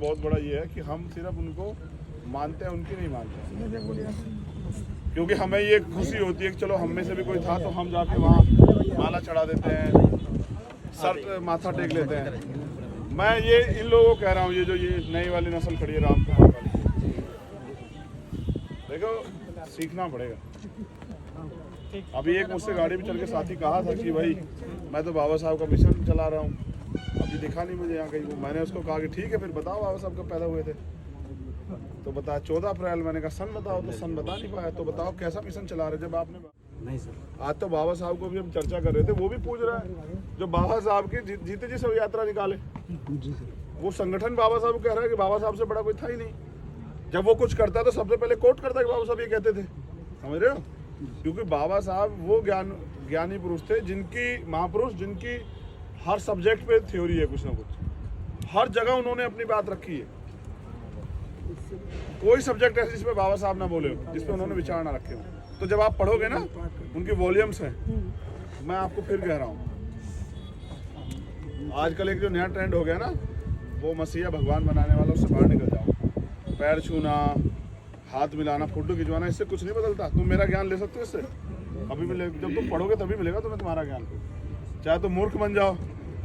बहुत बड़ा ये है कि हम सिर्फ उनको मानते हैं, उनकी नहीं मानते, क्योंकि हमें ये खुशी होती है कि चलो हम में से भी कोई था तो हम जाके वहाँ माला चढ़ा देते हैं, सर माथा टेक लेते हैं। मैं ये इन लोगों को कह रहा हूँ, ये जो ये नई वाली नस्ल खड़ी है राम कुमार वाली, देखो सीखना पड़ेगा। अभी एक मुझसे गाड़ी में चल के साथी कहा था कि भाई मैं तो बाबा साहब का मिशन चला रहा हूँ, अभी दिखा नहीं मुझे यहाँ कहीं। मैंने उसको कहा कि ठीक है फिर बताओ बाबा साहब कब पैदा हुए थे, तो बताया 14 अप्रैल। मैंने कहा सन बताओ, तो सन बता नहीं पाया। तो बताओ कैसा मिशन चला रहे जब आपने नहीं सर। आज तो बाबा साहब को भी हम चर्चा कर रहे थे, वो भी पूछ रहा है जो बाबा साहब की जीते जी सब यात्रा निकाले, वो संगठन बाबा साहब को कह रहा है कि बाबा साहब से बड़ा कोई था ही नहीं। जब वो कुछ करता है तो सबसे पहले कोट करता है कि बाबा साहब ये कहते थे, समझ रहे हो? क्योंकि बाबा साहब वो ज्ञानी पुरुष थे, जिनकी महापुरुष, जिनकी हर सब्जेक्ट पे थ्योरी है, कुछ ना कुछ हर जगह उन्होंने अपनी बात रखी है। कोई सब्जेक्ट ऐसे जिसमें बाबा साहब ना बोले हो, जिसपे उन्होंने विचार ना रखे हो। तो जब आप पढ़ोगे ना, उनकी वॉल्यूम्स हैं। मैं आपको फिर कह रहा हूँ, आजकल एक जो नया ट्रेंड हो गया ना, वो मसीहा भगवान बनाने वाला, उससे बाहर निकल जाओ। पैर छूना, हाथ मिलाना, फोटो खिंचवाना, इससे कुछ नहीं बदलता। तुम मेरा ज्ञान ले सकते हो इससे, अभी मिले, जब तुम पढ़ोगे तभी मिलेगा तुम्हें तुम्हारा ज्ञान। चाहे तो मूर्ख बन जाओ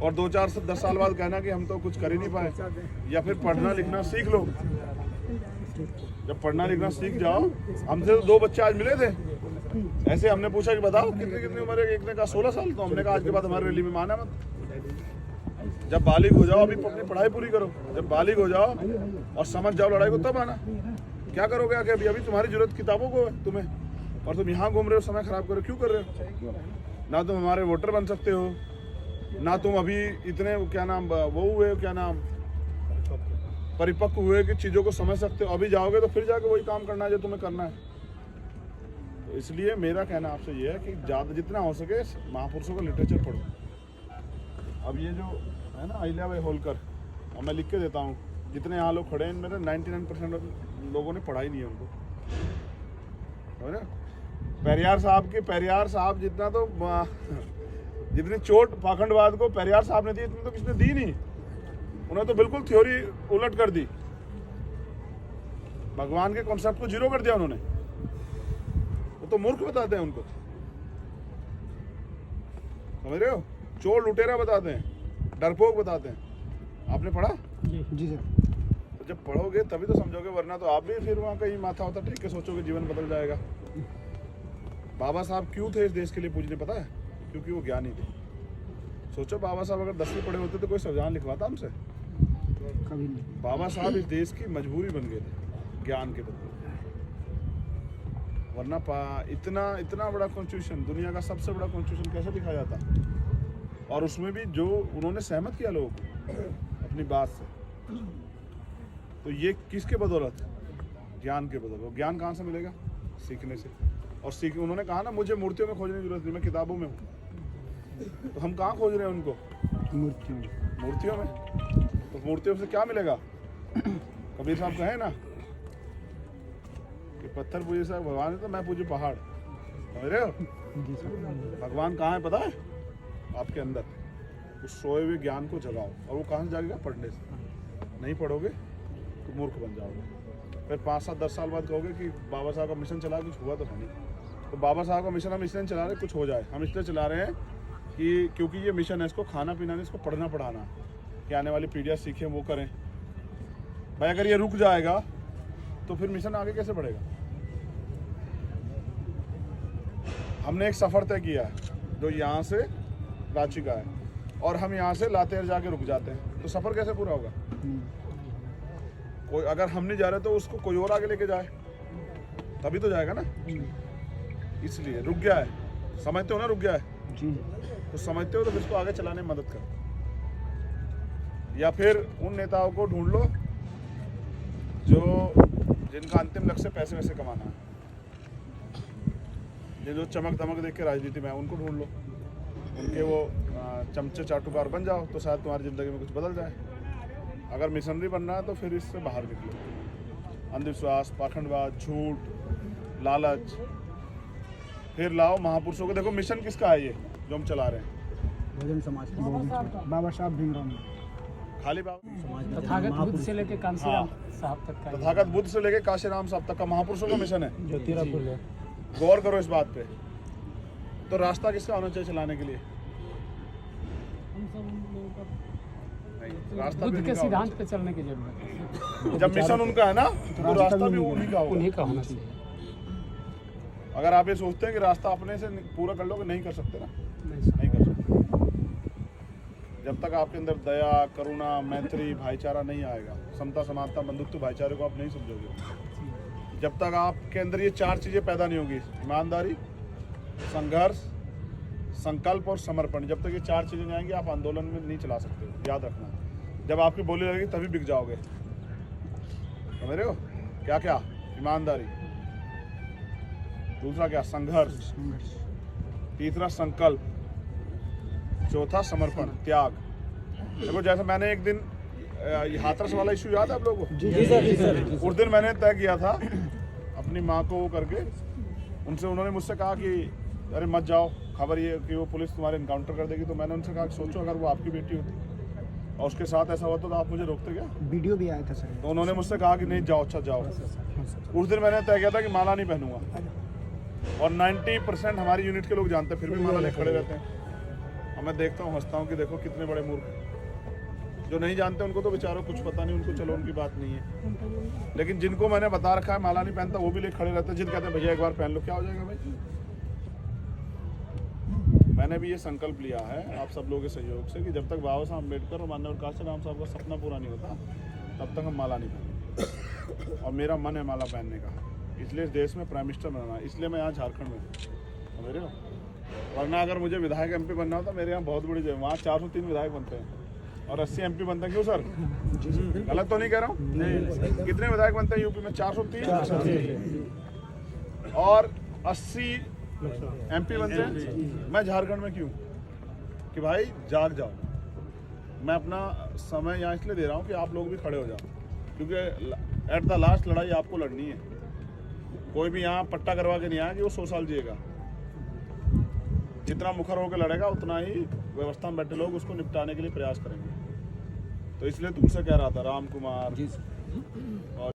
और 2-4-10 साल बाद कहना कि हम तो कुछ कर ही नहीं पाए, या फिर पढ़ना लिखना सीख लो। जब पढ़ना लिखना सीख जाओ, हमसे तो 2 बच्चे आज मिले थे, ऐसे हमने पूछा कि बताओ कितनी उम्र है, एक ने कहा 16 साल, तो हमने कहा आज के बाद हमारी रैली में माना मत। जब बालिग हो जाओ, अभी अपनी पढ़ाई पूरी करो, जब बालिग हो जाओ और समझ जाओ लड़ाई को, तब आना। क्या करोगे आगे? अभी तुम्हारी जरूरत किताबों को है तुम्हें, और तुम यहाँ घूम रहे हो, समय खराब कर रहे हो। क्यों कर रहे हो? ना तुम हमारे वोटर बन सकते हो, ना तुम अभी इतने क्या नाम वो हुए, क्या नाम परिपक्व हुए कि चीज़ों को समझ सकते हो। अभी जाओगे तो फिर जाके वही काम करना है जो तुम्हें करना है। तो इसलिए मेरा कहना आपसे ये है कि ज़्यादा जितना हो सके महापुरुषों का लिटरेचर पढ़ो। अब ये जो है ना अहिल्याबाई होलकर, और मैं लिख के देता हूँ, जितने यहाँ लोग खड़े हैं इनमें 99% लोगों ने पढ़ा ही नहीं है उनको, है ना? पेरियार साहब जितना तो जितनी चोट पाखंडवाद को पेरियार साहब ने दी, इतनी तो किसने दी नहीं। उन्होंने तो बिल्कुल थ्योरी उलट कर दी, भगवान के कॉन्सेप्ट को जीरो कर दिया उन्होंने। वो तो मूर्ख बताते हैं उनको, समझ रहे हो? चोर लुटेरा बताते हैं, डरपोक बताते हैं। आपने पढ़ा? जी सर। तो जब पढ़ोगे तभी तो समझोगे, वरना तो आप भी फिर वहाँ कहीं माथा होता टेक के सोचोगे जीवन बदल जाएगा। बाबा साहब क्यों थे इस देश के लिए पूजने, पता है? क्योंकि वो ज्ञानी थे। सोचो बाबा साहब अगर 10वीं पढ़े होते तो कोई संविधान लिखवाता हमसे? कभी नहीं। बाबा साहब इस देश की मजबूरी बन गए थे ज्ञान के बदले, वरना इतना बड़ा कॉन्स्टिट्यूशन, दुनिया का सबसे बड़ा कॉन्स्टिट्यूशन कैसे लिखा जाता? और उसमें भी जो उन्होंने सहमत किया लोगों को अपनी बात से, तो ये किसके बदौलत? ज्ञान के बदौलत। ज्ञान कहाँ से मिलेगा? सीखने से। और उन्होंने कहा ना, मुझे मूर्तियों में खोजने की जरूरत नहीं, मैं किताबों में हूँ। तो हम कहाँ खोज रहे हैं उनको? मूर्तियों में। तो मूर्तियों से क्या मिलेगा? कबीर साहब कहे ना कि पत्थर पूजे साहब भगवान है तो मैं पूजे पहाड़, समझ रहे हो? भगवान कहाँ है पता है? आपके अंदर। उस सोए हुए ज्ञान को जगाओ, और वो कहाँ से जागेगा? पढ़ने से। नहीं पढ़ोगे तो मूर्ख बन जाओगे। फिर 5-7-10 साल बाद कहोगे कि बाबा साहब का मिशन चला, कुछ हुआ तो है नहीं। तो बाबा साहब का मिशन हम इसलिए चला रहे कुछ हो जाए। हम इसलिए चला रहे हैं कि क्योंकि ये मिशन है, इसको खाना पीना नहीं, इसको पढ़ना पढ़ाना, कि आने वाली पीढ़ियाँ सीखें, वो करें। भाई अगर ये रुक जाएगा तो फिर मिशन आगे कैसे बढ़ेगा? हमने एक सफ़र तय किया है जो यहाँ से रांची का है, और हम यहाँ से लातेहार जाके रुक जाते हैं, तो सफ़र कैसे पूरा होगा? कोई अगर हम नहीं जा रहे तो उसको कोई और आगे लेके जाए, तभी तो जाएगा ना। इसलिए रुक गया है, समझते हो ना? रुक गया है जी, तो समझते हो तो इसको आगे चलाने में मदद करो। या फिर उन नेताओं को ढूंढ लो जिनका अंतिम लक्ष्य पैसे वैसे कमाना है, जो चमक धमक देख के राजनीति में है, उनको ढूंढ लो। उनके वो चमचे चाटुकार बन जाओ, तो शायद तुम्हारी ज़िंदगी में कुछ बदल जाए। अगर मिशनरी बनना है तो फिर इससे बाहर निकलो। अंधविश्वास, पाखंडवाद, झूठ, लालच, फिर लाओ महापुरुषों को। देखो मिशन किसका है ये जो हम चला रहे हैं? बहुजन समाज, बाबा साहब भीमराव। खाली बाबा तथागत बुद्ध से लेके कांसीराम साहब तक का तथागत बुद्ध से लेके काशीराम साहब तक का महापुरुषों का मिशन है। ज्योतिरापुर है। गौर करो इस बात पे। तो रास्ता किसका होना चाहिए चलाने के लिए? नहीं, रास्ता भी बुद्ध के उनका सिद्धांत पे चलने की जरूरत है। होना। जब मिशन उनका है ना तो रास्ता भी उन्हीं का होगा। उन्हीं का होना चाहिए। अगर आप ये सोचते हैं कि रास्ता अपने से पूरा कर लोगे, नहीं कर सकते ना, नहीं नहीं कर सकते। जब तक आपके अंदर दया, करुणा, मैत्री, भाईचारा नहीं आएगा, समता, समानता, बंधुत्व, भाईचारे को आप नहीं समझोगे। जब तक आपके अंदर ये चार चीजें पैदा नहीं होगी, ईमानदारी, संघर्ष, संकल्प और समर्पण, जब तक ये चार चीजें नहीं आएंगी आप आंदोलन में नहीं चला सकते हो। याद रखना, जब आपकी बोली लगेगी तभी बिक जाओगे। समझ रहे हो? क्या क्या? ईमानदारी, दूसरा क्या? संघर्ष, तीसरा संकल्प, चौथा समर्पण, त्याग। देखो जैसे मैंने एक दिन हाथरस वाला इशू याद है आप लोगों को? जी सर। उस दिन मैंने तय किया था अपनी माँ को वो करके, उनसे उन्होंने मुझसे कहा कि अरे मत जाओ, खबर ये कि वो पुलिस तुम्हारे इनकाउंटर कर देगी। तो मैंने उनसे कहा कि सोचो अगर वो आपकी बेटी होती और उसके साथ ऐसा होता तो आप मुझे रोकते क्या? वीडियो भी आया था सर। तो उन्होंने मुझसे कहा कि नहीं जाओ, अच्छा जाओ। उस दिन मैंने तय किया था कि माला नहीं पहनूंगा। और 90% हमारी यूनिट के लोग जानते हैं, फिर भी माला लेकर खड़े रहते हैं। और मैं देखता हूँ, हंसता हूँ कि देखो कितने बड़े मूर्ख। जो नहीं जानते उनको तो बेचारों कुछ पता नहीं, उनको चलो उनकी बात नहीं है। लेकिन जिनको मैंने बता रखा है माला नहीं पहनता, वो भी लेकर खड़े रहते हैं। जिन कहते हैं भैया एक बार पहन लो, क्या हो जाएगा भाई? मैंने भी ये संकल्प लिया है आप सब लोगों के सहयोग से कि जब तक बाबा साहब अम्बेडकर और माननीय काशीराम साहब का सपना पूरा नहीं होता तब तक हम माला नहीं पहनेंगे। और मेरा मन है माला पहनने का, इसलिए इस देश में प्राइम मिनिस्टर बनना है, इसलिए मैं यहाँ झारखंड में हूँ। समझ रहे हो? वरना अगर मुझे विधायक MP बनना होता, मेरे यहाँ बहुत बड़ी जगह, वहाँ 403 विधायक बनते हैं और 80 MP बनते हैं। क्यों सर? गलत तो नहीं कह रहा हूँ? कितने विधायक बनते हैं यूपी में? 403 और 80 MP बनते हैं। मैं झारखंड में क्यों? कि भाई जाग जाओ। मैं अपना समय यहाँ इसलिए दे रहा हूँ कि आप लोग भी खड़े हो जाओ, क्योंकि एट द लास्ट लड़ाई आपको लड़नी है। कोई भी यहाँ पट्टा करवा के नहीं आया कि वो 100 साल जिएगा। जितना मुखर होकर लड़ेगा उतना ही व्यवस्था में बैठे लोग उसको निपटाने के लिए प्रयास करेंगे। तो इसलिए तुमसे कह रहा था राम कुमार और